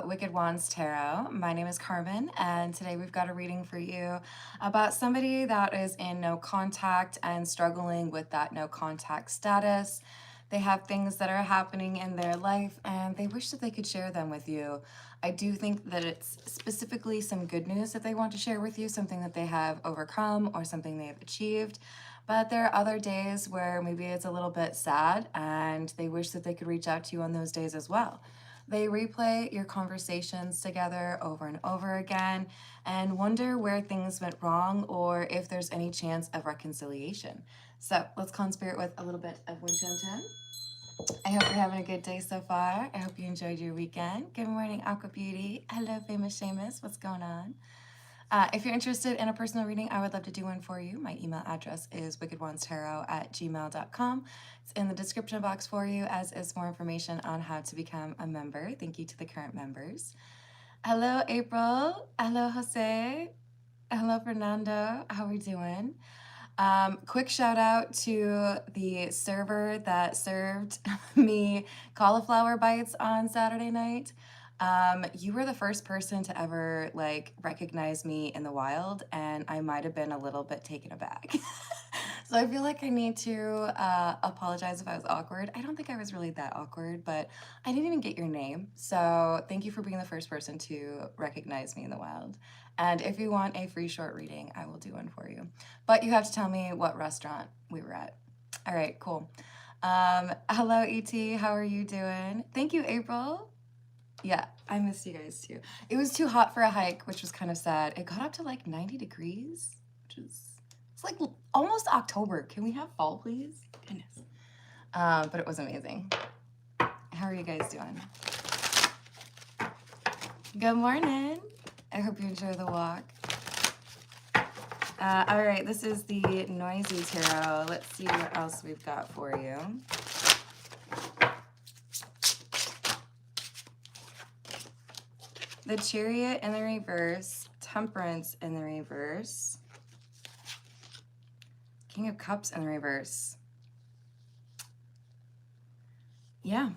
Wicked Wands Tarot. My name is Carmen, and today we've got a reading for you about somebody that is in no contact and struggling with that no contact status. They have things that are happening in their life and they wish that they could share them with you. I do think that it's specifically some good news that they want to share with you, something that they have overcome or something they have achieved. But there are other days where maybe it's a little bit sad and they wish that they could reach out to you on those days as well. They replay your conversations together over and over again and wonder where things went wrong or if there's any chance of reconciliation. So let's conspire with a little bit of Wind Chime Chime. I hope you're having a good day so far. I hope you enjoyed your weekend. Good morning, Aqua Beauty. Hello, Famous Seamus. What's going on? If you're interested in a personal reading, I would love to do one for you. My email address is wickedwandstarot@gmail.com. It's in the description box for you, as is more information on how to become a member. Thank you to the current members. Hello, April. Hello, Jose. Hello, Fernando. How are we doing? Quick shout out to the server that served me cauliflower bites on Saturday night. You were the first person to ever recognize me in the wild, and I might have been a little bit taken aback. So I feel like I need to apologize if I was awkward. I don't think I was really that awkward, but I didn't even get your name. So thank you for being the first person to recognize me in the wild. And if you want a free short reading, I will do one for you. But you have to tell me what restaurant we were at. All right, cool. Hello, ET. How are you doing? Thank you, April. Yeah, I missed you guys too. It was too hot for a hike, which was kind of sad. It got up to like 90 degrees, which is, it's like almost October. Can we have fall, please? Goodness. But it was amazing. How are you guys doing? Good morning. I hope you enjoy the walk. All right, this is the Noisy Tarot. Let's see what else we've got for you. The Chariot in the reverse, Temperance in the reverse, King of Cups in the reverse. Yeah,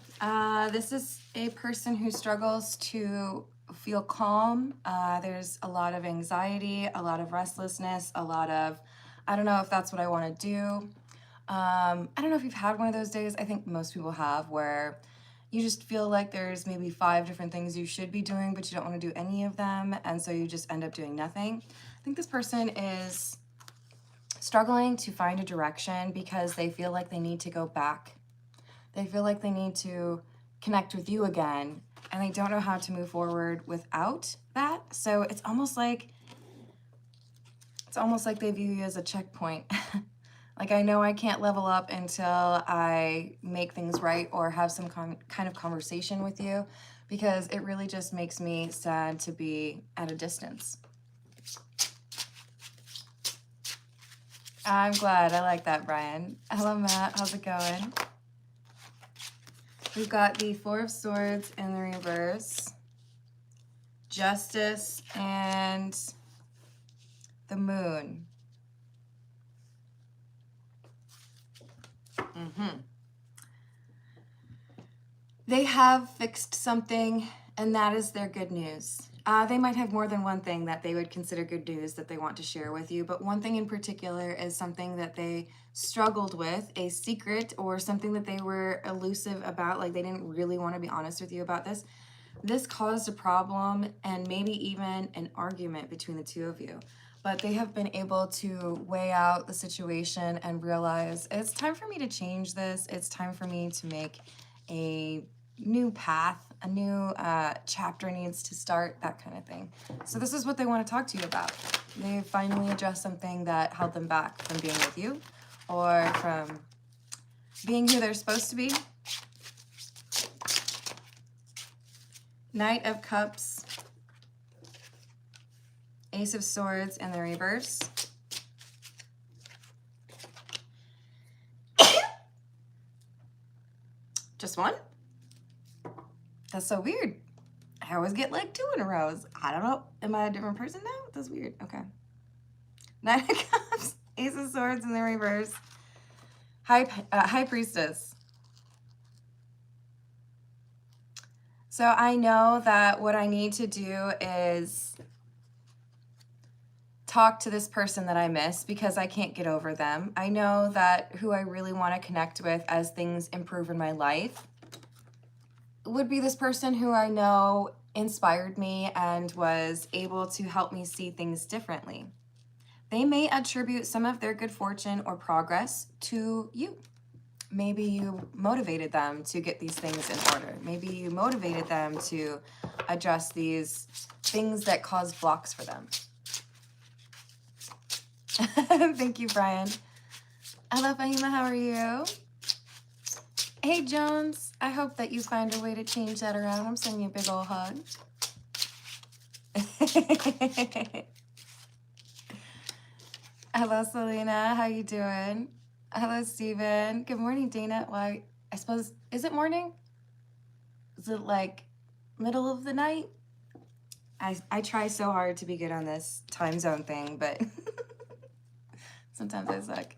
this is a person who struggles to feel calm. There's a lot of anxiety, a lot of restlessness, a lot of, I don't know if that's what I want to do. I don't know if you've had one of those days. I think most people have, where you just feel like there's maybe 5 different things you should be doing, but you don't want to do any of them, and so you just end up doing nothing. I think this person is struggling to find a direction because they feel like they need to go back. They feel like they need to connect with you again, and they don't know how to move forward without that. So it's almost like they view you as a checkpoint. Like, I know I can't level up until I make things right or have some kind of conversation with you, because it really just makes me sad to be at a distance. I'm glad. I like that, Brian. Hello, Matt. How's it going? We've got the Four of Swords in the reverse, Justice, and the Moon. They have fixed something, and that is their good news. They might have more than one thing that they would consider good news that they want to share with you, but one thing in particular is something that they struggled with, a secret or something that they were elusive about, like they didn't really want to be honest with you about this. This caused a problem and maybe even an argument between the two of you. But they have been able to weigh out the situation and realize it's time for me to change this. It's time for me to make a new path, a new chapter needs to start, that kind of thing. So this is what they want to talk to you about. They finally addressed something that held them back from being with you or from being who they're supposed to be. Knight of Cups, Ace of Swords in the reverse, just one? That's so weird. I always get like 2 in a row. I don't know. Am I a different person now? That's weird. Okay. Knight of Cups, Ace of Swords in the reverse, High Priestess. So I know that what I need to do is talk to this person that I miss because I can't get over them. I know that who I really want to connect with as things improve in my life would be this person who I know inspired me and was able to help me see things differently. They may attribute some of their good fortune or progress to you. Maybe you motivated them to get these things in order. Maybe you motivated them to address these things that cause blocks for them. Thank you, Brian. Hello, Fahima, how are you? Hey, Jones, I hope that you find a way to change that around. I'm sending you a big old hug. Hello, Selena, how you doing? Hello, Steven. Good morning, Dana. Why, I suppose, is it morning? Is it like middle of the night? I try so hard to be good on this time zone thing, but sometimes I suck.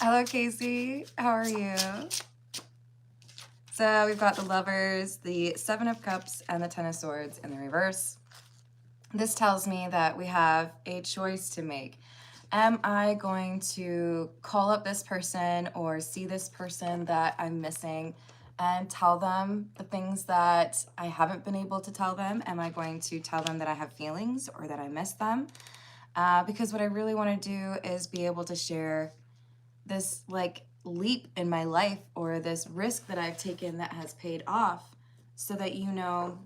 Hello, Casey. How are you? So we've got the Lovers, the Seven of Cups, and the Ten of Swords in the reverse. This tells me that we have a choice to make. Am I going to call up this person or see this person that I'm missing and tell them the things that I haven't been able to tell them? Am I going to tell them that I have feelings or that I miss them? Because what I really want to do is be able to share this like leap in my life or this risk that I've taken that has paid off so that you know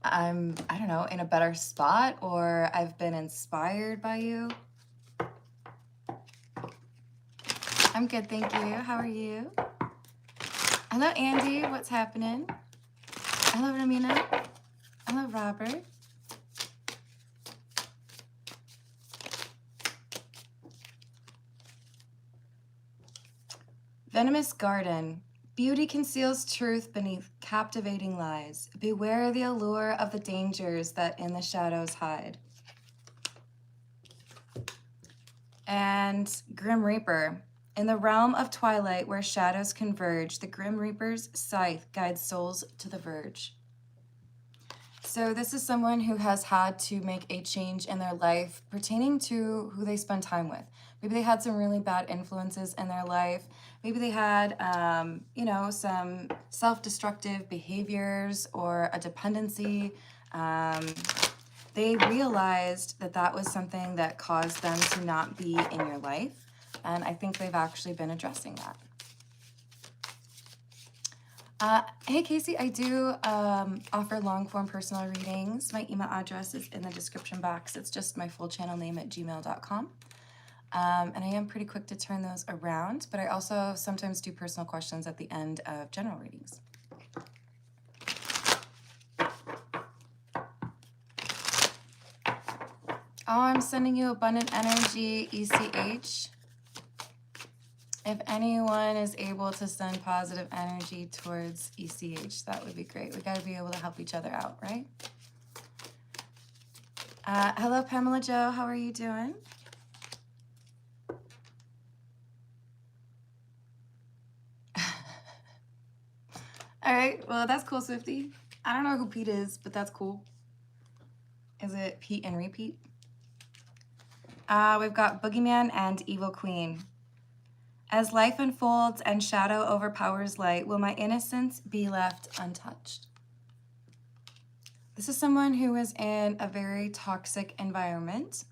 I'm, I don't know, in a better spot or I've been inspired by you. I'm good, thank you. How are you? Hello, Andy. What's happening? Hello, Ramina. Hello, Robert. Venomous Garden. Beauty conceals truth beneath captivating lies. Beware the allure of the dangers that in the shadows hide. And Grim Reaper. In the realm of twilight where shadows converge, the Grim Reaper's scythe guides souls to the verge. So this is someone who has had to make a change in their life pertaining to who they spend time with. Maybe they had some really bad influences in their life. Maybe they had, you know, some self-destructive behaviors or a dependency. They realized that that was something that caused them to not be in your life. And I think they've actually been addressing that. Hey, Casey, I do offer long-form personal readings. My email address is in the description box. It's just my full channel name at gmail.com. And I am pretty quick to turn those around, but I also sometimes do personal questions at the end of general readings. Oh, I'm sending you abundant energy, ECH. If anyone is able to send positive energy towards ECH, that would be great. We got to be able to help each other out, right? Hello, Pamela Jo. How are you doing? All right. Well, that's cool, Swifty. I don't know who Pete is, but that's cool. Is it Pete and Repeat? We've got Boogeyman and Evil Queen. As life unfolds and shadow overpowers light, will my innocence be left untouched? This is someone who is in a very toxic environment,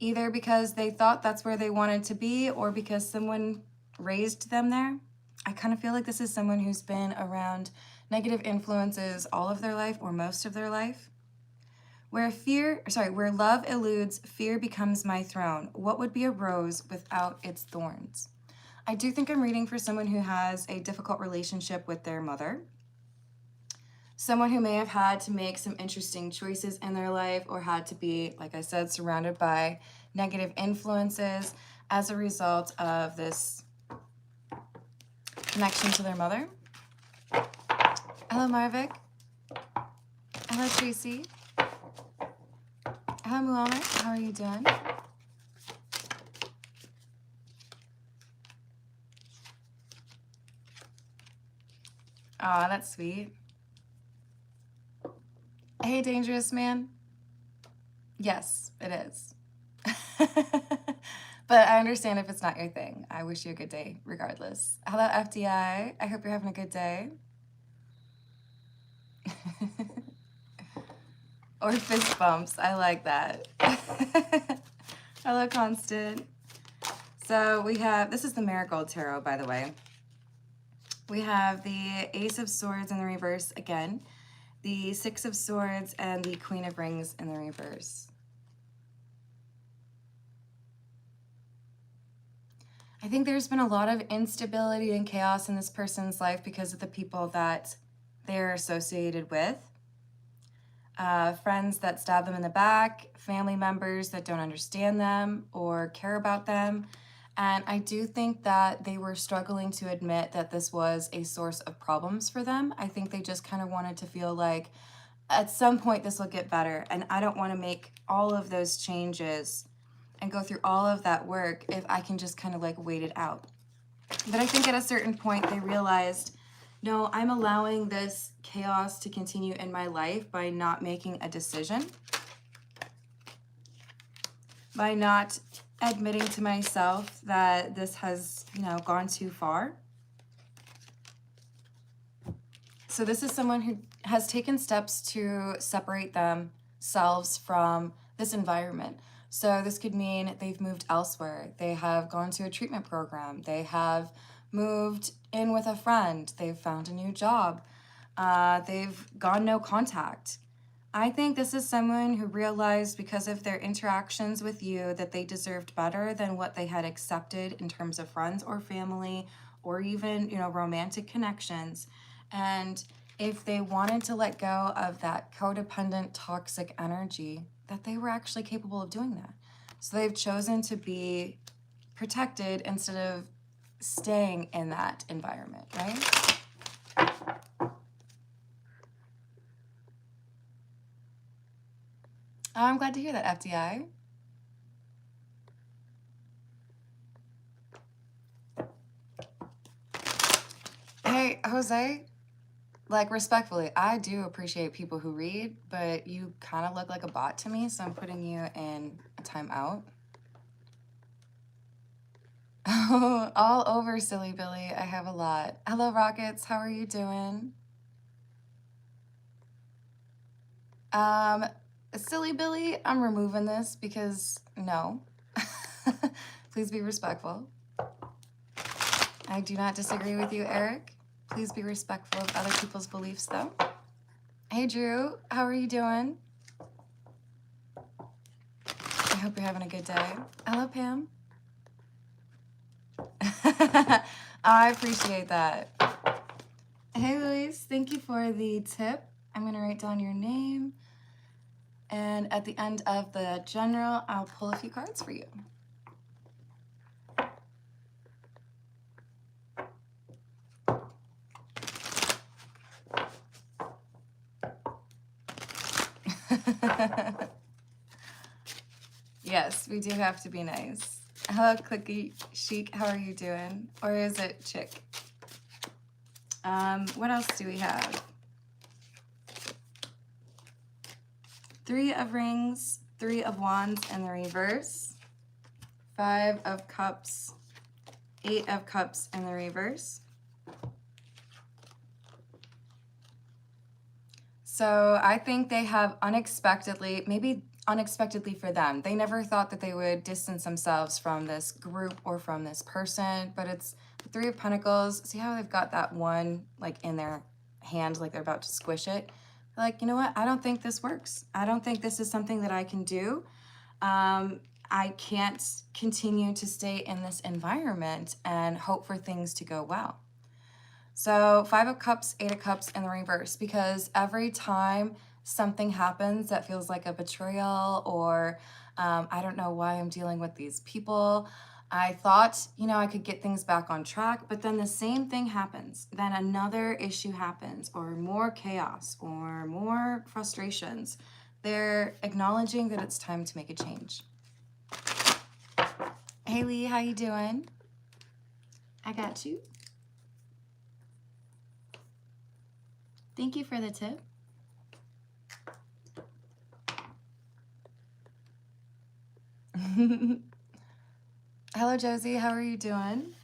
either because they thought that's where they wanted to be or because someone raised them there. I kind of feel like this is someone who's been around negative influences all of their life or most of their life. Where love eludes, fear becomes my throne. What would be a rose without its thorns? I do think I'm reading for someone who has a difficult relationship with their mother. Someone who may have had to make some interesting choices in their life or had to be, like I said, surrounded by negative influences as a result of this connection to their mother. Hello, Marvik. Hello, Tracy. Hello, Muhammad. How are you doing? Aw, that's sweet. Hey, dangerous man. Yes, it is. But I understand if it's not your thing. I wish you a good day regardless. Hello, FDI. I hope you're having a good day. Or fist bumps. I like that. Hello, Constant. So we have, this is the Marigold Tarot, by the way. We have the Ace of Swords in the reverse again, the Six of Swords, and the Queen of Rings in the reverse. I think there's been a lot of instability and chaos in this person's life because of the people that they're associated with. Friends that stab them in the back, family members that don't understand them or care about them. And I do think that they were struggling to admit that this was a source of problems for them. I think they just kind of wanted to feel like at some point this will get better. And I don't want to make all of those changes and go through all of that work if I can just kind of like wait it out. But I think at a certain point they realized, no, I'm allowing this chaos to continue in my life by not making a decision, by not admitting to myself that this has, gone too far. So this is someone who has taken steps to separate themselves from this environment. So this could mean they've moved elsewhere. They have gone to a treatment program. They have moved in with a friend. They've found a new job. They've gone no contact. I think this is someone who realized because of their interactions with you that they deserved better than what they had accepted in terms of friends or family or even, romantic connections. And if they wanted to let go of that codependent, toxic energy, that they were actually capable of doing that. So they've chosen to be protected instead of staying in that environment, right? Oh, I'm glad to hear that, FDI. Hey, Jose, like respectfully, I do appreciate people who read, but you kind of look like a bot to me, so I'm putting you in a timeout. Oh, all over, Silly Billy. I have a lot. Hello, Rockets. How are you doing? Silly Billy, I'm removing this because no. Please be respectful. I do not disagree with you, Eric. Please be respectful of other people's beliefs, though. Hey, Drew. How are you doing? I hope you're having a good day. Hello, Pam. I appreciate that. Hey, Luis. Thank you for the tip. I'm going to write down your name. And at the end of the general, I'll pull a few cards for you. Yes, we do have to be nice. Hello, Clicky Chic. How are you doing? Or is it Chick? What else do we have? 3 of Rings, 3 of Wands in the reverse, 5 of Cups, 8 of Cups in the reverse. So I think they have unexpectedly, maybe unexpectedly for them, they never thought that they would distance themselves from this group or from this person, but it's the 3 of Pentacles. See how they've got that one like in their hand, like they're about to squish it? They're like, you know what? I don't think this works. I don't think this is something that I can do. I can't continue to stay in this environment and hope for things to go well. So 5 of Cups, 8 of Cups in the reverse, because every time something happens that feels like a betrayal or I don't know why I'm dealing with these people, I thought, I could get things back on track, but then the same thing happens. Then another issue happens or more chaos or more frustrations. They're acknowledging that it's time to make a change. Hey, Lee, how you doing? I got you. Thank you for the tip. Hello, Josie. How are you doing?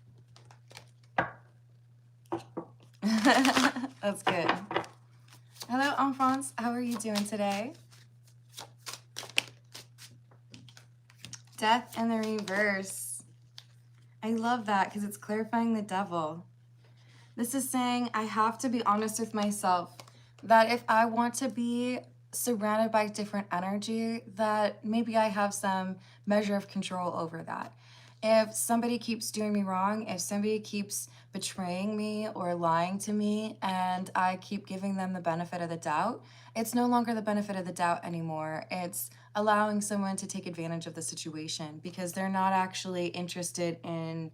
That's good. Hello, Enfance. How are you doing today? Death in the reverse. I love that because it's clarifying the devil. This is saying I have to be honest with myself that if I want to be surrounded by different energy, that maybe I have some measure of control over that. If somebody keeps doing me wrong, if somebody keeps betraying me or lying to me and I keep giving them the benefit of the doubt, it's no longer the benefit of the doubt anymore. It's allowing someone to take advantage of the situation because they're not actually interested in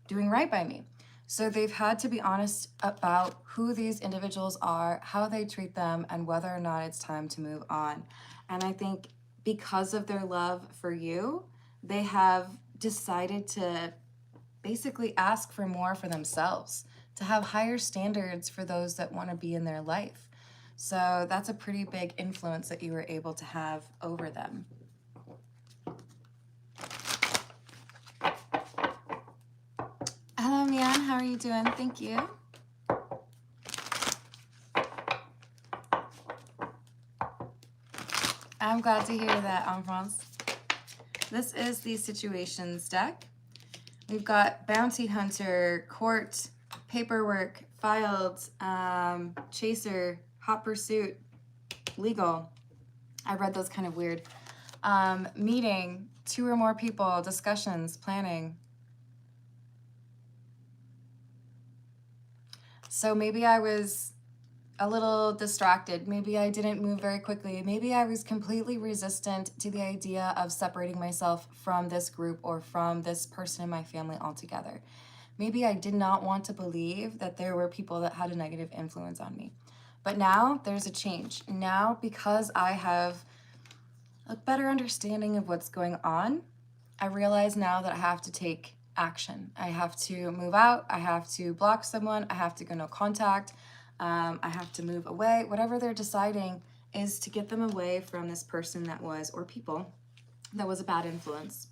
doing right by me. So they've had to be honest about who these individuals are, how they treat them, and whether or not it's time to move on. And I think because of their love for you, they have decided to basically ask for more for themselves, to have higher standards for those that want to be in their life. So that's a pretty big influence that you were able to have over them. Hello, Mian. How are you doing? Thank you. I'm glad to hear that, Enfance. This is the situations deck. We've got bounty hunter, court, paperwork, filed, chaser, hot pursuit, legal. I read those kind of weird. Meeting, 2 or more people, discussions, planning. So maybe I was a little distracted. Maybe I didn't move very quickly. Maybe I was completely resistant to the idea of separating myself from this group or from this person in my family altogether. Maybe I did not want to believe that there were people that had a negative influence on me. But now there's a change. Now, because I have a better understanding of what's going on, I realize now that I have to take action. I have to move out. I have to block someone. I have to go no contact. I have to move away. Whatever they're deciding is to get them away from this person that was, or people, that was a bad influence.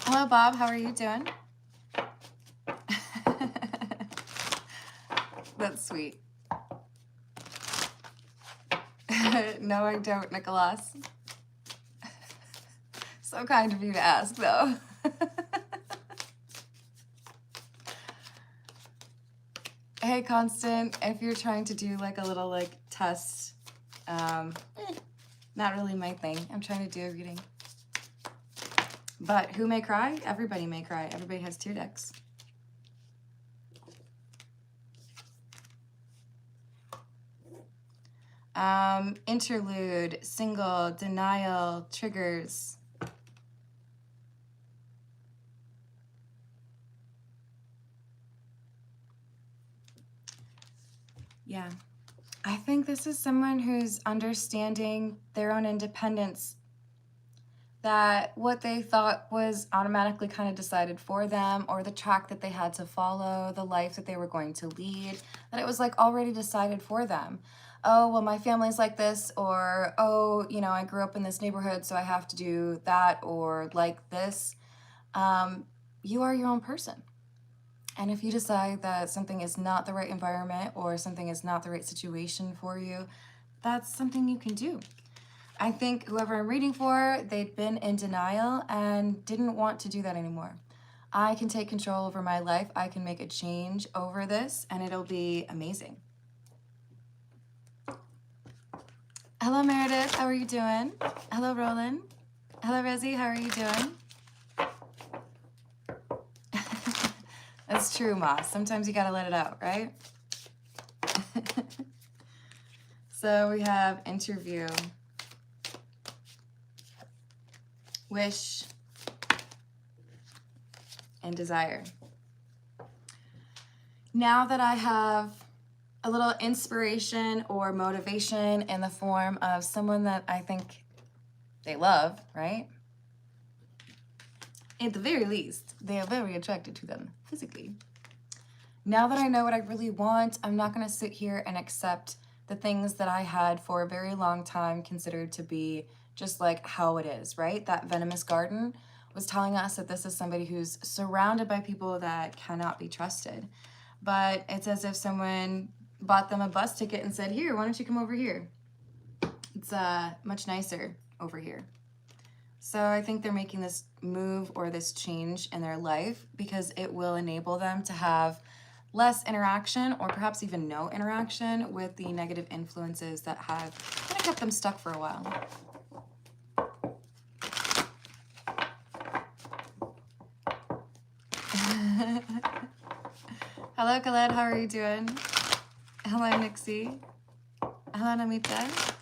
Hello, Bob. How are you doing? That's sweet. No, I don't, Nicholas. So kind of you to ask, though. Hey, Constant, if you're trying to do like a little test, not really my thing. I'm trying to do a reading. But who may cry? Everybody may cry. Everybody has tear ducts. Interlude, single, denial, triggers. Yeah, I think this is someone who's understanding their own independence, that what they thought was automatically kind of decided for them, or the track that they had to follow, the life that they were going to lead, that it was like already decided for them. Oh, well, my family's like this, or, oh, you know, I grew up in this neighborhood, so I have to do that, or like this. You are your own person. And if you decide that something is not the right environment or something is not the right situation for you, that's something you can do. I think whoever I'm reading for, they'd been in denial and didn't want to do that anymore. I can take control over my life. I can make a change over this, and it'll be amazing. Hello, Meredith. How are you doing? Hello, Roland. Hello, Rosie. How are you doing? That's true, Moss. Sometimes you gotta let it out, right? So we have interview, wish, and desire. Now that I have a little inspiration or motivation in the form of someone that I think they love, right? At the very least, they are very attracted to them physically. Now that I know what I really want, I'm not going to sit here and accept the things that I had for a very long time considered to be just like how it is, right? That venomous garden was telling us that this is somebody who's surrounded by people that cannot be trusted. But it's as if someone bought them a bus ticket and said, here, why don't you come over here? It's much nicer over here. So I think they're making this move or this change in their life because it will enable them to have less interaction or perhaps even no interaction with the negative influences that have kind of kept them stuck for a while. Hello, Khaled. How are you doing? Hello, Nixie. Hello, Namita.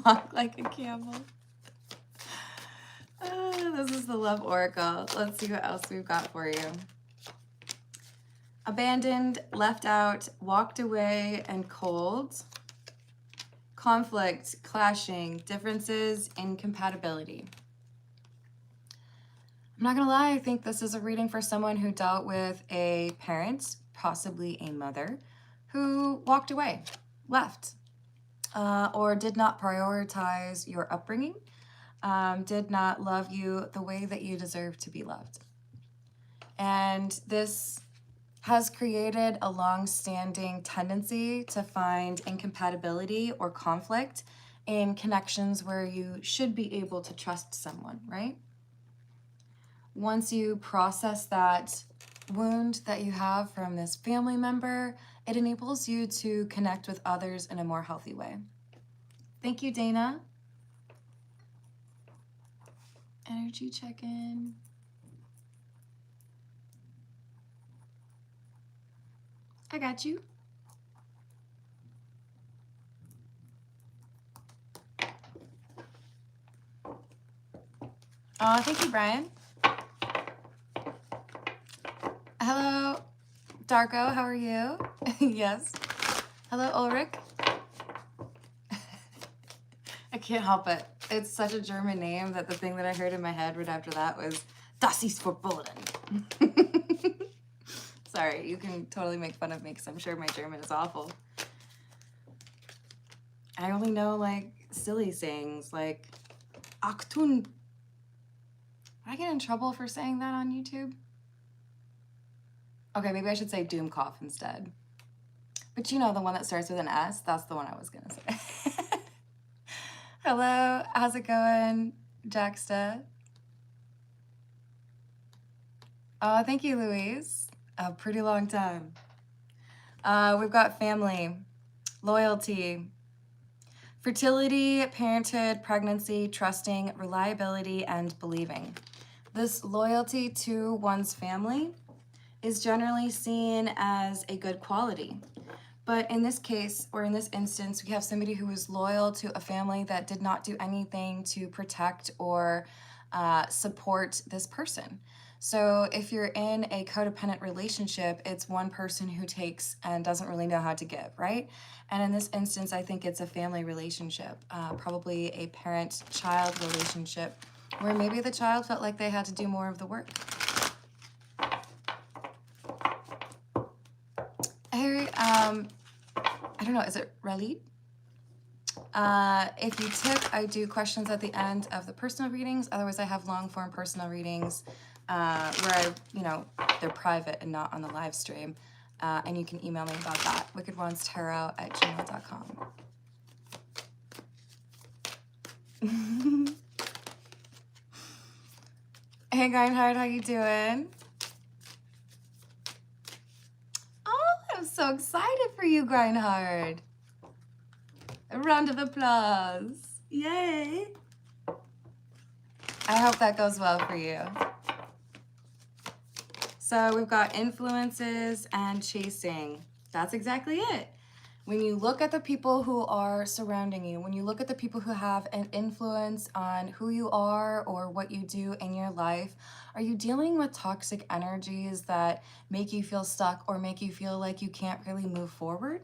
Walk like a camel. This is the Love Oracle. Let's see what else we've got for you. Abandoned, left out, walked away, and cold. Conflict, clashing, differences, incompatibility. I'm not gonna lie, I think this is a reading for someone who dealt with a parent, possibly a mother, who walked away, left, or did not prioritize your upbringing, did not love you the way that you deserve to be loved. And this has created a long-standing tendency to find incompatibility or conflict in connections where you should be able to trust someone, right? Once you process that wound that you have from this family member, it enables you to connect with others in a more healthy way. Thank you, Dana. Energy check-in. I got you. Thank you, Brian. Hello, Darko, how are you? Yes. Hello, Ulrich. I can't help it. It's such a German name that the thing that I heard in my head right after that was, Das ist verboten. Sorry, you can totally make fun of me because I'm sure my German is awful. I only know like silly sayings like Achtung. Would I get in trouble for saying that on YouTube? Okay, maybe I should say Doomcough instead. But you know the one that starts with an S? That's the one I was gonna say. Hello, how's it going, Jacksta? Oh, thank you, Louise. A pretty long time. We've got family, loyalty, fertility, parenthood, pregnancy, trusting, reliability, and believing. This loyalty to one's family is generally seen as a good quality. But in this case, or in this instance, we have somebody who was loyal to a family that did not do anything to protect or support this person. So if you're in a codependent relationship, it's one person who takes and doesn't really know how to give, right? And in this instance, I think it's a family relationship, probably a parent-child relationship, where maybe the child felt like they had to do more of the work. Hey, I don't know, is it Raleigh? If you tick, I do questions at the end of the personal readings. Otherwise, I have long-form personal readings where they're private and not on the live stream. And you can email me about that, wickedwandstarot@gmail.com. Hey, Reinhard, how you doing? Oh, I'm so excited for you, Reinhard. A round of applause. Yay. I hope that goes well for you. So we've got influences and chasing. That's exactly it. When you look at the people who are surrounding you, when you look at the people who have an influence on who you are or what you do in your life, are you dealing with toxic energies that make you feel stuck or make you feel like you can't really move forward?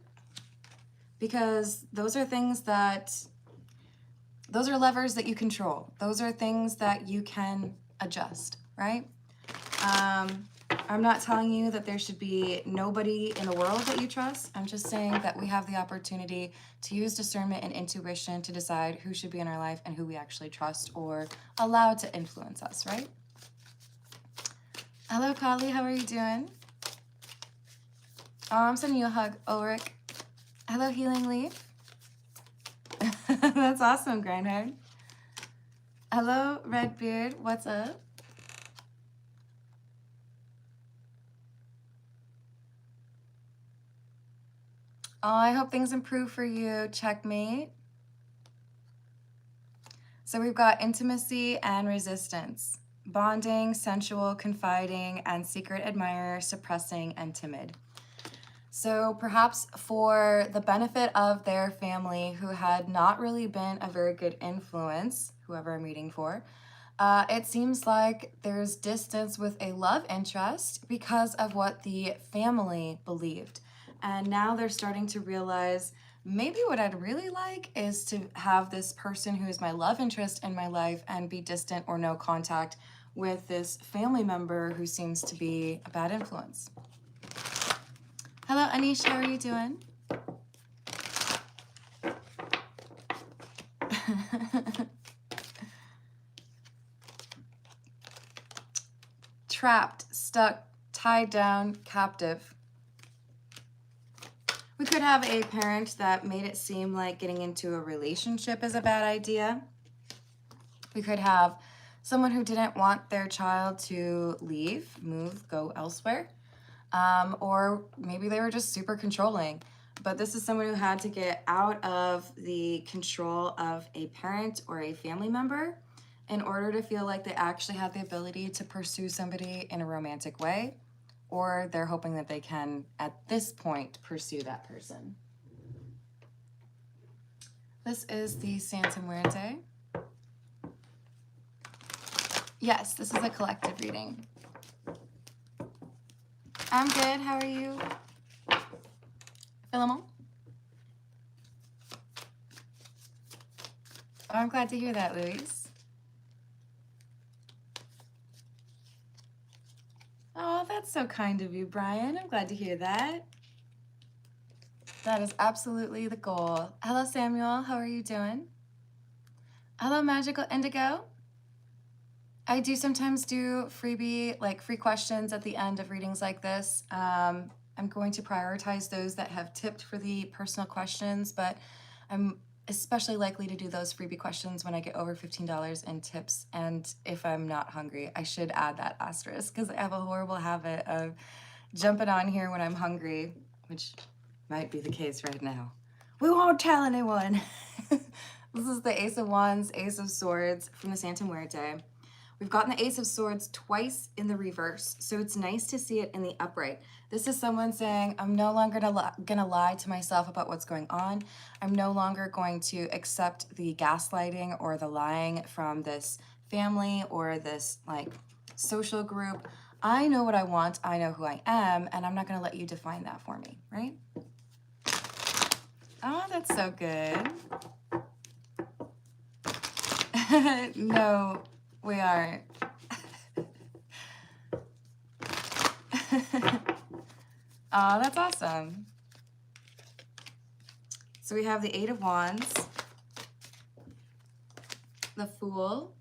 Because those are things those are levers that you control. Those are things that you can adjust, right? I'm not telling you that there should be nobody in the world that you trust. I'm just saying that we have the opportunity to use discernment and intuition to decide who should be in our life and who we actually trust or allow to influence us, right? Hello, Kali. How are you doing? Oh, I'm sending you a hug, Ulrich. Hello, Healing Leaf. That's awesome, Grindhard. Hello, Redbeard. What's up? Oh, I hope things improve for you, Checkmate. So we've got intimacy and resistance, bonding, sensual, confiding, and secret admirer, suppressing, and timid. So perhaps for the benefit of their family who had not really been a very good influence, whoever I'm reading for, it seems like there's distance with a love interest because of what the family believed. And now they're starting to realize maybe what I'd really like is to have this person who is my love interest in my life and be distant or no contact with this family member who seems to be a bad influence. Hello, Anish, how are you doing? Trapped, stuck, tied down, captive. We could have a parent that made it seem like getting into a relationship is a bad idea. We could have someone who didn't want their child to leave, move, go elsewhere. Or maybe they were just super controlling. But this is someone who had to get out of the control of a parent or a family member in order to feel like they actually have the ability to pursue somebody in a romantic way, or they're hoping that they can, at this point, pursue that person. This is the Santa Muerte. Yes, this is a collective reading. I'm good. How are you, Philemon? Oh, I'm glad to hear that, Luis. Oh, that's so kind of you, Brian. I'm glad to hear that. That is absolutely the goal. Hello, Samuel. How are you doing? Hello, Magical Indigo. I do sometimes do freebie, like free questions at the end of readings like this. I'm going to prioritize those that have tipped for the personal questions, but I'm especially likely to do those freebie questions when I get over $15 in tips. And if I'm not hungry, I should add that asterisk because I have a horrible habit of jumping on here when I'm hungry, which might be the case right now. We won't tell anyone. This is the Ace of Wands, Ace of Swords from the Santa Muerte. We've gotten the Ace of Swords twice in the reverse, so it's nice to see it in the upright. This is someone saying, I'm no longer gonna lie to myself about what's going on. I'm no longer going to accept the gaslighting or the lying from this family or this like social group. I know what I want, I know who I am, and I'm not gonna let you define that for me, right? Oh, that's so good. No, we aren't. Oh, that's awesome. So we have the Eight of Wands, the Fool,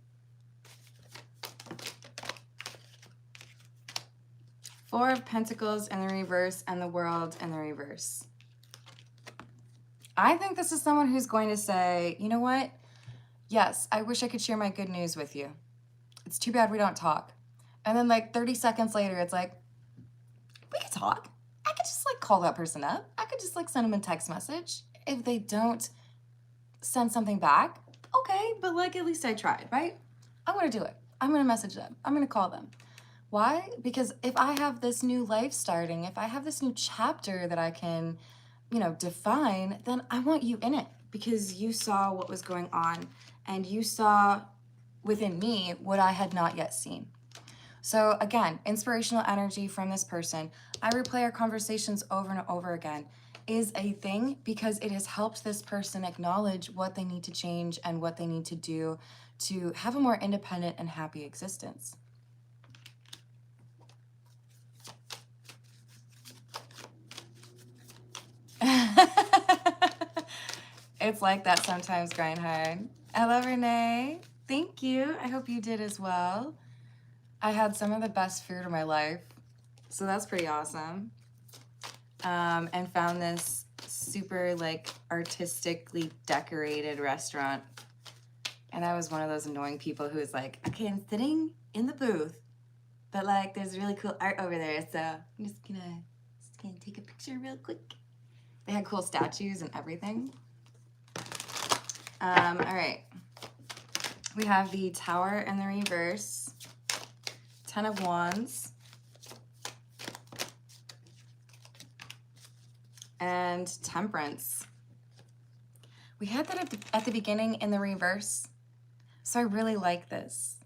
Four of Pentacles in the reverse, and the World in the reverse. I think this is someone who's going to say, you know what? Yes, I wish I could share my good news with you. It's too bad we don't talk. And then like 30 seconds later, it's like, we could talk. I could just like call that person up. I could just like send them a text message. If they don't send something back, okay, but like at least I tried, right? I'm gonna do it. I'm gonna message them. I'm gonna call them. Why? Because if I have this new life starting, if I have this new chapter that I can, you know, define, then I want you in it because you saw what was going on and you saw within me what I had not yet seen. So again, inspirational energy from this person. I replay our conversations over and over again is a thing because it has helped this person acknowledge what they need to change and what they need to do to have a more independent and happy existence. It's like that sometimes, grind hard. Hello, Renee. Thank you. I hope you did as well. I had some of the best food of my life, so that's pretty awesome. And found this super like artistically decorated restaurant. And I was one of those annoying people who was like, okay, I'm sitting in the booth, but like there's really cool art over there, so I'm just gonna take a picture real quick. They had cool statues and everything. All right. We have the Tower in the reverse, 10 of Wands, and Temperance. We had that at the beginning in the reverse, so I really like this.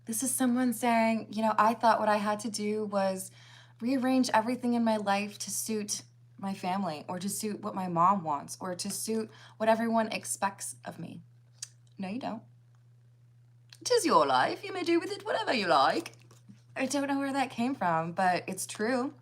This is someone saying, you know, I thought what I had to do was rearrange everything in my life to suit my family, or to suit what my mom wants, or to suit what everyone expects of me. No, you don't. 'Tis your life. You may do with it whatever you like. I don't know where that came from, but it's true.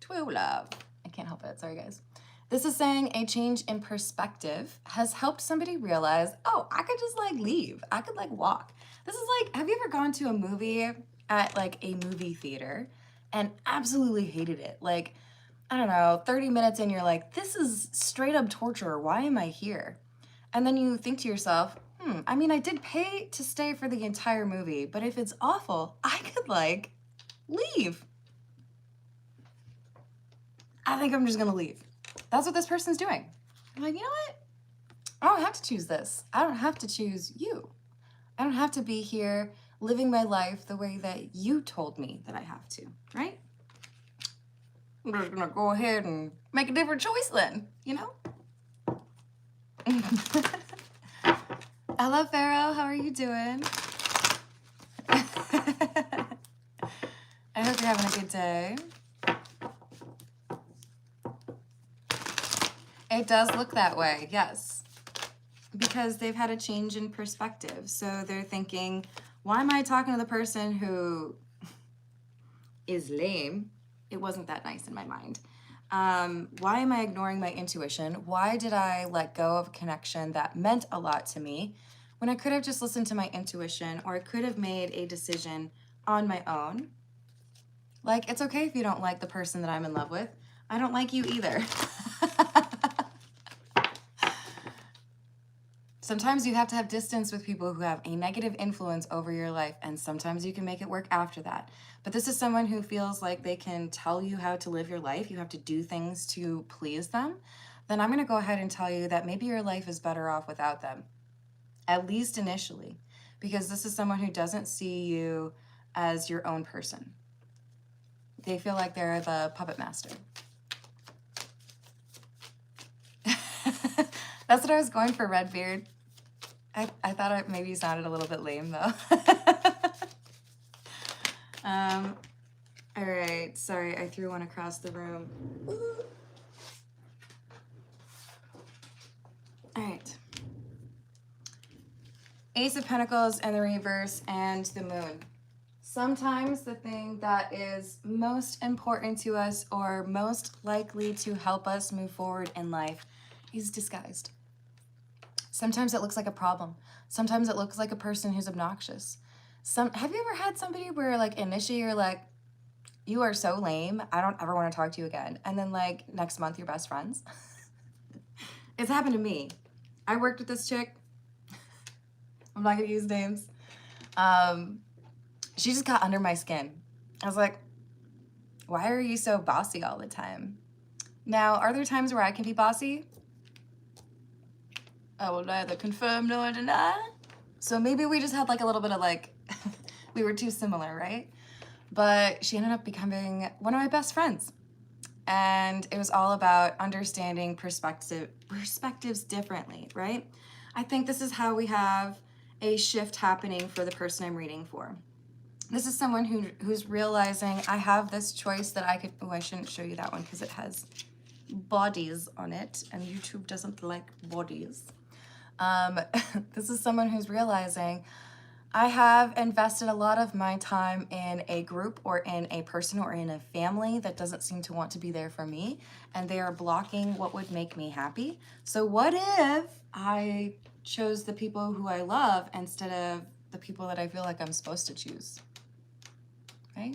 True love. I can't help it. Sorry, guys. This is saying a change in perspective has helped somebody realize, oh, I could just like leave. I could like walk. This is like, have you ever gone to a movie at like a movie theater and absolutely hated it? Like, I don't know, 30 minutes in, you're like, this is straight up torture. Why am I here? And then you think to yourself, I mean, I did pay to stay for the entire movie, but if it's awful, I could like leave. I think I'm just gonna leave. That's what this person's doing. I'm like, you know what? I don't have to choose this. I don't have to choose you. I don't have to be here living my life the way that you told me that I have to, right? I'm just gonna go ahead and make a different choice then, you know? Hello, Pharaoh. How are you doing? I hope you're having a good day. It does look that way, yes. Because they've had a change in perspective. So they're thinking, why am I talking to the person who is lame? It wasn't that nice in my mind. Why am I ignoring my intuition? Why did I let go of a connection that meant a lot to me when I could have just listened to my intuition, or I could have made a decision on my own? Like, it's okay if you don't like the person that I'm in love with. I don't like you either. Sometimes you have to have distance with people who have a negative influence over your life, and sometimes you can make it work after that. But this is someone who feels like they can tell you how to live your life. You have to do things to please them. Then I'm going to go ahead and tell you that maybe your life is better off without them, at least initially, because this is someone who doesn't see you as your own person. They feel like they're the puppet master. That's what I was going for, Redbeard. I thought it maybe sounded a little bit lame, though. All right. Sorry, I threw one across the room. Ooh. All right. Ace of Pentacles and the reverse and the moon. Sometimes the thing that is most important to us, or most likely to help us move forward in life, is disguised. Sometimes it looks like a problem. Sometimes it looks like a person who's obnoxious. Have you ever had somebody where like initially you're like, you are so lame, I don't ever want to talk to you again. And then like next month you're best friends? It's happened to me. I worked with this chick. I'm not gonna use names. She just got under my skin. I was like, why are you so bossy all the time? Now, are there times where I can be bossy? I will neither confirm nor deny. So maybe we just had like a little bit of like, we were too similar, right? But she ended up becoming one of my best friends. And it was all about understanding perspectives differently, right? I think this is how we have a shift happening for the person I'm reading for. This is someone who's realizing I have this choice that I could, oh, I shouldn't show you that one because it has bodies on it and YouTube doesn't like bodies. This is someone who's realizing I have invested a lot of my time in a group or in a person or in a family that doesn't seem to want to be there for me, and they are blocking what would make me happy. So what if I chose the people who I love instead of the people that I feel like I'm supposed to choose, right?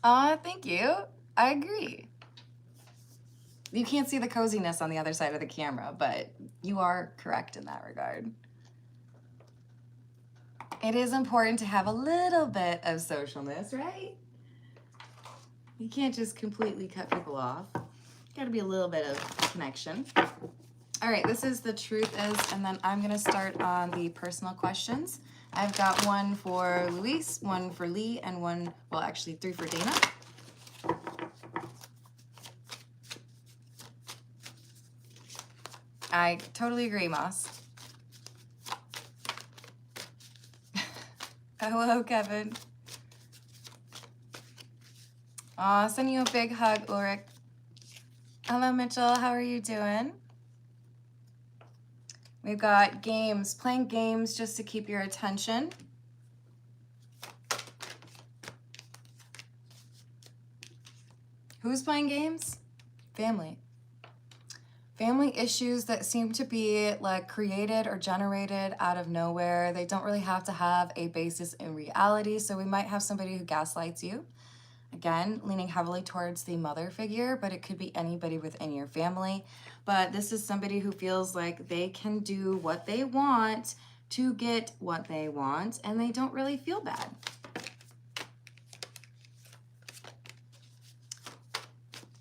Thank you. I agree. You can't see the coziness on the other side of the camera, but you are correct in that regard. It is important to have a little bit of socialness, right? You can't just completely cut people off. Gotta be a little bit of connection. All right, this is the truth is, and then I'm gonna start on the personal questions. I've got one for Luis, one for Lee, and one, well, actually 3 for Dana. I totally agree, Moss. Hello, Kevin. Aw, send you a big hug, Ulrich. Hello, Mitchell. How are you doing? We've got games, playing games just to keep your attention. Who's playing games? Family. Family issues that seem to be like created or generated out of nowhere. They don't really have to have a basis in reality. So we might have somebody who gaslights you. Again, leaning heavily towards the mother figure, but it could be anybody within your family. But this is somebody who feels like they can do what they want to get what they want, and they don't really feel bad.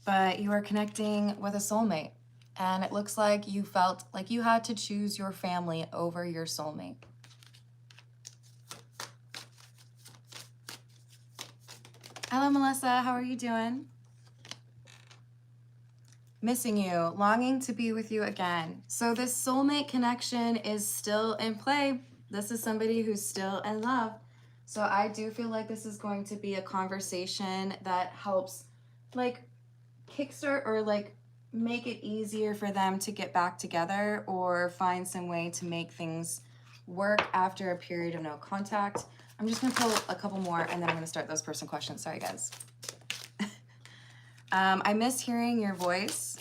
But you are connecting with a soulmate, and it looks like you felt like you had to choose your family over your soulmate. Hello, Melissa. How are you doing? Missing you, longing to be with you again. So this soulmate connection is still in play. This is somebody who's still in love. So I do feel like this is going to be a conversation that helps like kickstart or like make it easier for them to get back together or find some way to make things work after a period of no contact. I'm just gonna pull a couple more and then I'm gonna start those personal questions. Sorry, guys. I miss hearing your voice.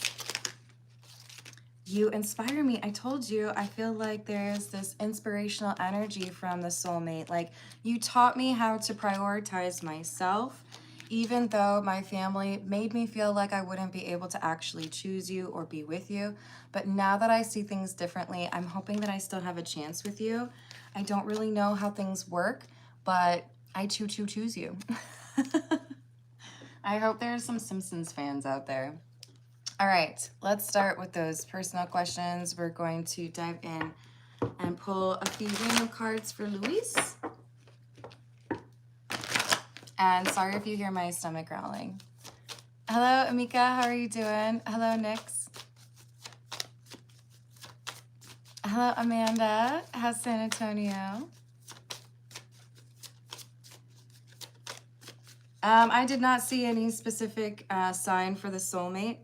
You inspire me. I told you, I feel like there's this inspirational energy from the soulmate. Like you taught me how to prioritize myself, even though my family made me feel like I wouldn't be able to actually choose you or be with you. But now that I see things differently, I'm hoping that I still have a chance with you. I don't really know how things work, but I choose you. I hope there's some Simpsons fans out there. All right, let's start with those personal questions. We're going to dive in and pull a few random cards for Luis. And sorry if you hear my stomach growling. Hello, Amika, how are you doing? Hello, Nix. Hello, Amanda. How's San Antonio? I did not see any specific sign for the soulmate.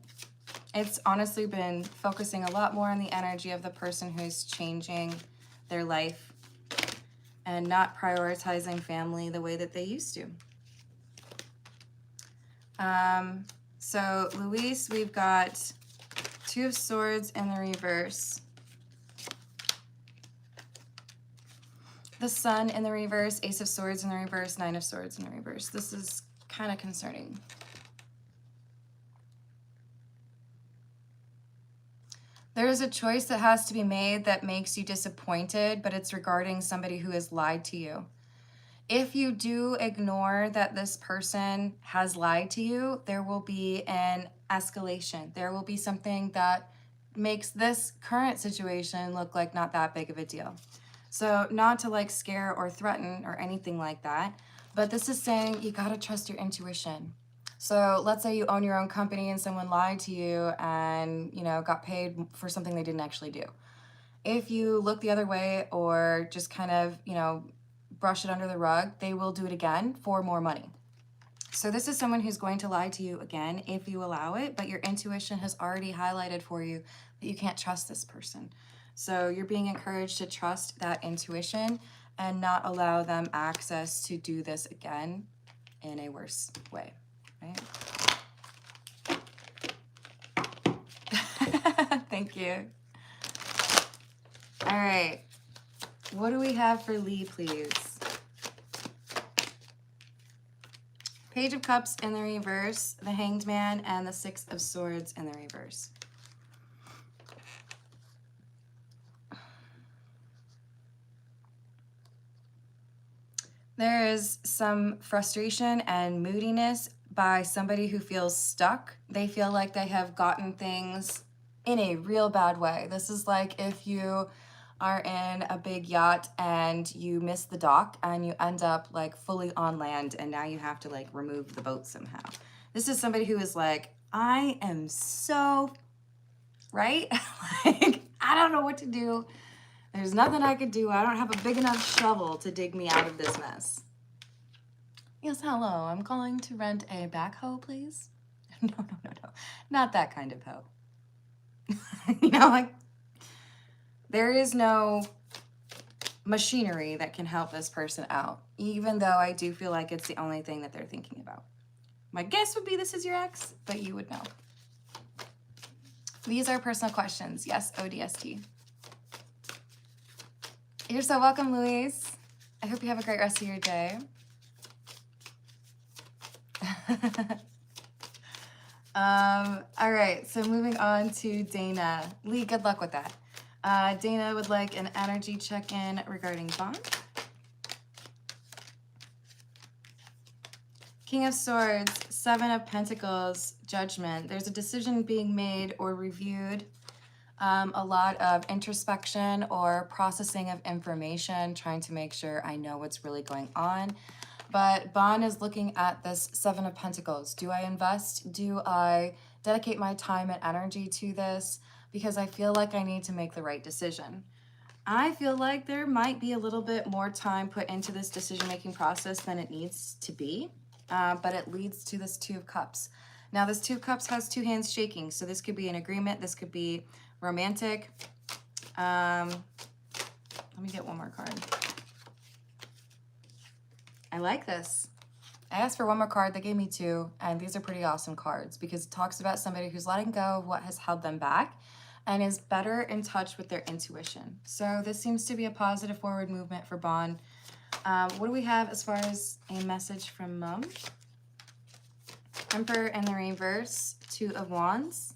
It's honestly been focusing a lot more on the energy of the person who's changing their life and not prioritizing family the way that they used to. So Luis, we've got 2 of Swords in the reverse. The Sun in the reverse, Ace of Swords in the reverse, 9 of Swords in the reverse. This is kind of concerning. There is a choice that has to be made that makes you disappointed, but it's regarding somebody who has lied to you. If you do ignore that this person has lied to you, there will be an escalation. There will be something that makes this current situation look like not that big of a deal. So not to like scare or threaten or anything like that, but this is saying you gotta trust your intuition. So let's say you own your own company and someone lied to you and, you know, got paid for something they didn't actually do. If you look the other way or just kind of, you know, brush it under the rug, they will do it again for more money. So this is someone who's going to lie to you again if you allow it, but your intuition has already highlighted for you that you can't trust this person. So you're being encouraged to trust that intuition and not allow them access to do this again in a worse way, right? Thank you. All right. What do we have for Lee, please? Page of Cups in the reverse, the Hanged Man, and the Six of Swords in the reverse. There is some frustration and moodiness by somebody who feels stuck. They feel like they have gotten things in a real bad way. This is like if you are in a big yacht and you miss the dock and you end up like fully on land and now you have to like remove the boat somehow. This is somebody who is like, I am so, right? Like, I don't know what to do. There's nothing I could do. I don't have a big enough shovel to dig me out of this mess. Yes, hello. I'm calling to rent a backhoe, please. No. Not that kind of hoe. You know, like, there is no machinery that can help this person out, even though I do feel like it's the only thing that they're thinking about. My guess would be this is your ex, but you would know. These are personal questions. Yes, ODST. You're so welcome, Louise. I hope you have a great rest of your day. All right, so moving on to Dana. Lee, good luck with that. Dana would like an energy check-in regarding bond. King of Swords, Seven of Pentacles, Judgment. There's a decision being made or reviewed. A lot of introspection or processing of information, trying to make sure I know what's really going on. But Bon is looking at this Seven of Pentacles. Do I invest? Do I dedicate my time and energy to this? Because I feel like I need to make the right decision. I feel like there might be a little bit more time put into this decision-making process than it needs to be, but it leads to this Two of Cups. Now, this Two of Cups has two hands shaking, so this could be an agreement. This could be romantic. Let me get one more card. I like this. I asked for one more card. They gave me two, and these are pretty awesome cards because it talks about somebody who's letting go of what has held them back and is better in touch with their intuition. So this seems to be a positive forward movement for Bon. What do we have as far as a message from Mom? Emperor in the reverse, Two of Wands.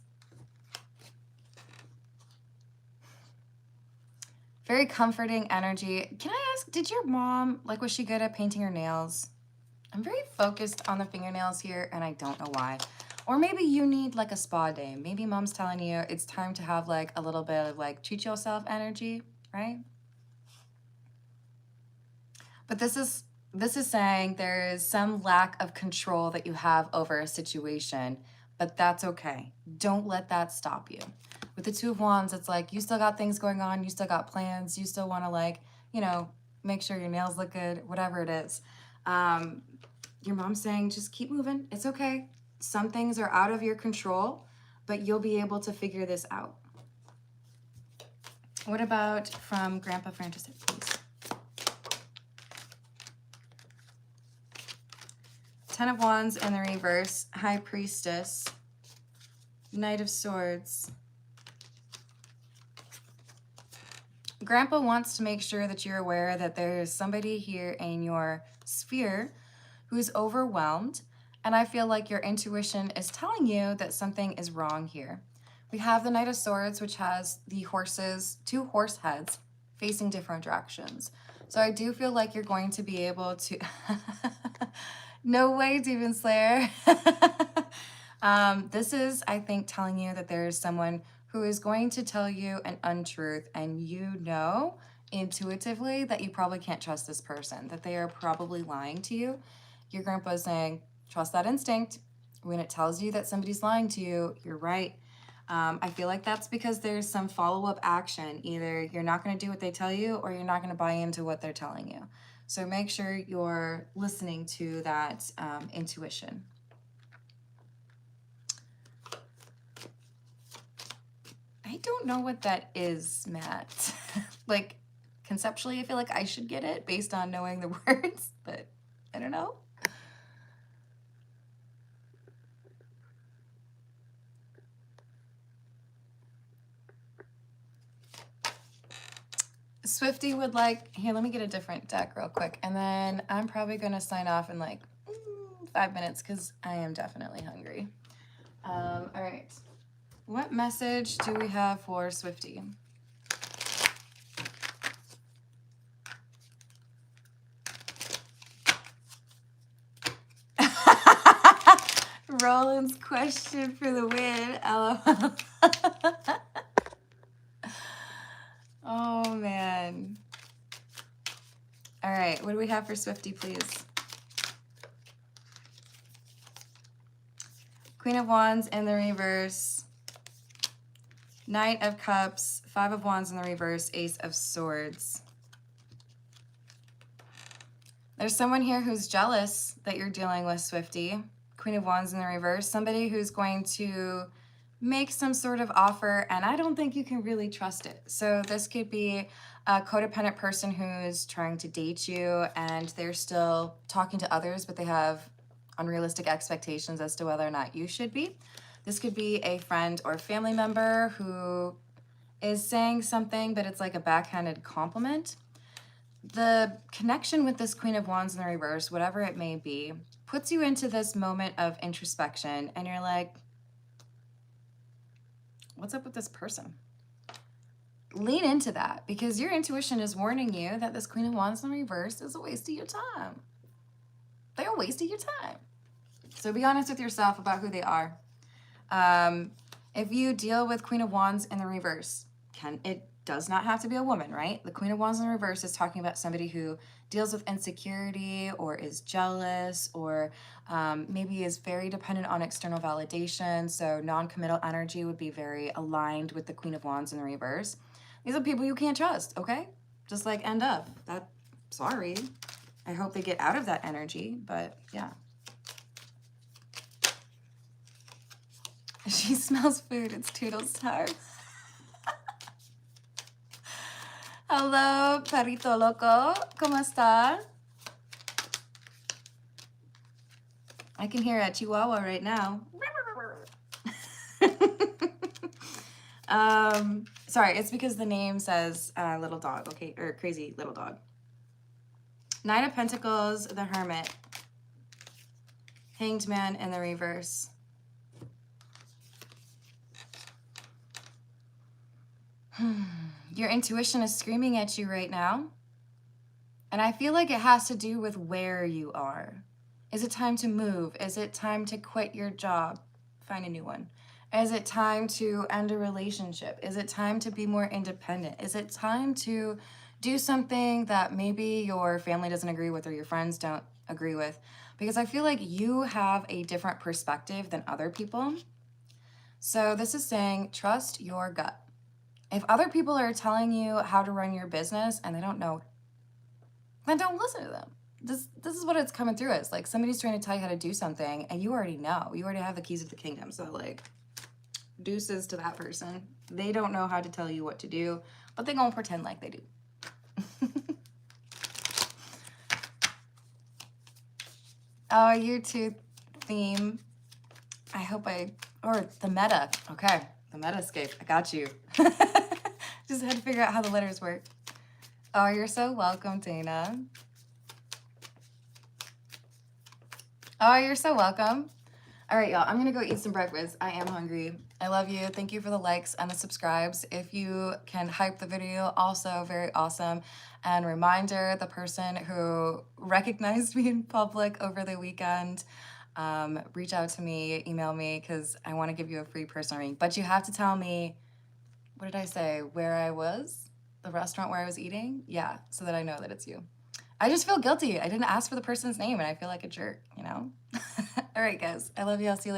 Very comforting energy. Can I ask, did your mom, like, was she good at painting her nails? I'm very focused on the fingernails here, and I don't know why. Or maybe you need, like, a spa day. Maybe mom's telling you it's time to have, like, a little bit of, like, treat yourself energy, right? But this is saying there is some lack of control that you have over a situation, but that's okay. Don't let that stop you. With the Two of Wands, it's like you still got things going on, you still got plans, you still want to, like, you know, make sure your nails look good, whatever it is. Your mom's saying just keep moving. It's okay. Some things are out of your control, but you'll be able to figure this out. What about from Grandpa Francis, please? Ten of Wands in the reverse, High Priestess, Knight of Swords. Grandpa wants to make sure that you're aware that there's somebody here in your sphere who's overwhelmed, and I feel like your intuition is telling you that something is wrong here. We have the Knight of Swords, which has the horses, two horse heads facing different directions. So I do feel like you're going to be able to... No way, Demon Slayer. This is, I think, telling you that there is someone who is going to tell you an untruth, and you know intuitively that you probably can't trust this person, that they are probably lying to you. Your grandpa is saying, trust that instinct. When it tells you that somebody's lying to you, you're right. I feel like that's because there's some follow-up action. Either you're not going to do what they tell you, or you're not going to buy into what they're telling you. So make sure you're listening to that intuition. I don't know what that is, Matt. Like, conceptually, I feel like I should get it based on knowing the words, but I don't know. Swifty would like, here, let me get a different deck real quick. And then I'm probably going to sign off in like 5 minutes because I am definitely hungry. All right. What message do we have for Swifty? Roland's question for the win. LOL. Oh, man. All right. What do we have for Swifty, please? Queen of Wands in the reverse. Knight of Cups. 5 of Wands in the reverse. Ace of Swords. There's someone here who's jealous that you're dealing with, Swifty. Queen of Wands in the reverse. Somebody who's going to make some sort of offer, and I don't think you can really trust it. So this could be a codependent person who's trying to date you, and they're still talking to others, but they have unrealistic expectations as to whether or not you should be. This could be a friend or family member who is saying something, but it's like a backhanded compliment. The connection with this Queen of Wands in the reverse, whatever it may be, puts you into this moment of introspection, and you're like, what's up with this person? Lean into that, because your intuition is warning you that this Queen of Wands in the reverse is a waste of your time. They're a waste of your time. So be honest with yourself about who they are. If you deal with Queen of Wands in the reverse, it does not have to be a woman, right? The Queen of Wands in the reverse is talking about somebody who deals with insecurity or is jealous or maybe is very dependent on external validation. So non-committal energy would be very aligned with the Queen of Wands in the reverse. These are people you can't trust, okay? Just like end up. Sorry. I hope they get out of that energy, but yeah. She smells food. It's Toodles time. Hello, Perrito Loco. ¿Cómo está? I can hear a chihuahua right now. Sorry, it's because the name says little dog, okay? Or crazy little dog. Nine of Pentacles, the Hermit. Hanged Man in the reverse. Your intuition is screaming at you right now. And I feel like it has to do with where you are. Is it time to move? Is it time to quit your job? Find a new one. Is it time to end a relationship? Is it time to be more independent? Is it time to do something that maybe your family doesn't agree with or your friends don't agree with? Because I feel like you have a different perspective than other people. So this is saying, trust your gut. If other people are telling you how to run your business and they don't know, then don't listen to them. This is what it's coming through as. Like somebody's trying to tell you how to do something and you already know. You already have the keys of the kingdom. So like deuces to that person. They don't know how to tell you what to do, but they're going to pretend like they do. Oh, YouTube theme. I hope or the meta. Okay. The Metascape. I got you. Just had to figure out how the letters work. Oh, you're so welcome, Dana. Oh, you're so welcome. All right, y'all. I'm going to go eat some breakfast. I am hungry. I love you. Thank you for the likes and the subscribes. If you can hype the video, also very awesome. And reminder, the person who recognized me in public over the weekend, reach out to me, email me, because I want to give you a free personal reading. But you have to tell me, what did I say, where I was? The restaurant where I was eating? Yeah, so that I know that it's you. I just feel guilty. I didn't ask for the person's name, and I feel like a jerk, you know? All right, guys. I love you. I'll see you later.